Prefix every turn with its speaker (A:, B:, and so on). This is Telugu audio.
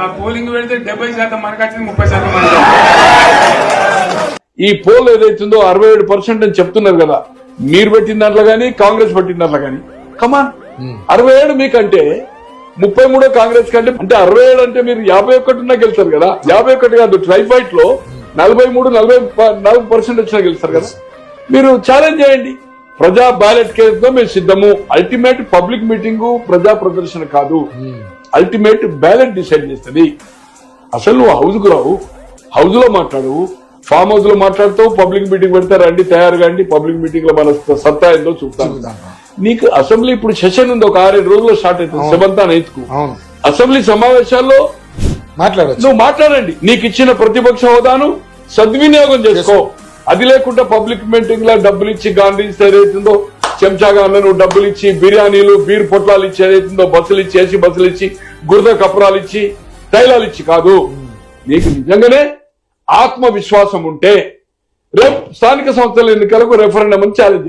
A: ఆ పోలింగ్ పెడితే 70% మనకు వచ్చింది, 30% మనకి.
B: ఈ పోల్ ఏదైతుందో 67% అని చెప్తున్నారు కదా, మీరు పెట్టిన దాంట్లో గానీ కాంగ్రెస్ పెట్టిన దాంట్లో గానీ. కమాన్ 67 మీకంటే 33 కాంగ్రెస్ కంటే, అంటే 67 అంటే మీరు 51 ఉన్నా గెలుస్తారు కదా. 51 కాదు, ట్రైఫైట్ లో 43-44% వచ్చినా గెలుస్తారు కదా. మీరు ఛాలెంజ్ చేయండి. ప్రజా బ్యాలెట్ కేసుతో మేము సిద్ధము. అల్టిమేట్ పబ్లిక్ మీటింగ్ ప్రజా ప్రదర్శన కాదు, అల్టిమేట్ బ్యాలెట్ డిసైడ్ చేస్తుంది. అసలు నువ్వు హౌస్ కు రావు, హౌస్ లో మాట్లాడు, ఫామ్ హౌస్ లో మాట్లాడుతావు, పబ్లిక్ మీటింగ్ పెడతారు, రండి తయారు కాండి, పబ్లిక్ మీటింగ్ లో మన సత్తా ఏందో చూస్తాను. నీకు అసెంబ్లీ ఇప్పుడు సెషన్ ఉంది, ఒక 6-7 రోజుల్లో స్టార్ట్ అవుతుంది. 7th and 8th అసెంబ్లీ సమావేశాల్లో నువ్వు మాట్లాడండి. నీకు ఇచ్చిన ప్రతిపక్ష హోదాను సద్వినియోగం చేసుకో. అది లేకుండా పబ్లిక్ మీటింగ్ లో డబ్బులు ఇచ్చి గాంధీ ఏదైతుందో చెంచాగా నువ్వు డబ్బులు ఇచ్చి బిర్యానీలు బీర్ పొట్లాలు ఇచ్చి ఏదైతుందో బస్సులు ఇచ్చి ఏసీ బస్సులు ఇచ్చి గుర్ద కపరాలు ఇచ్చి తైలాలు ఇచ్చి కాదు. నీకు నిజంగానే ఆత్మవిశ్వాసం ఉంటే రేపు స్థానిక సంస్థల ఎన్నికలకు రెఫరెండం అని ఛాలెంజ్.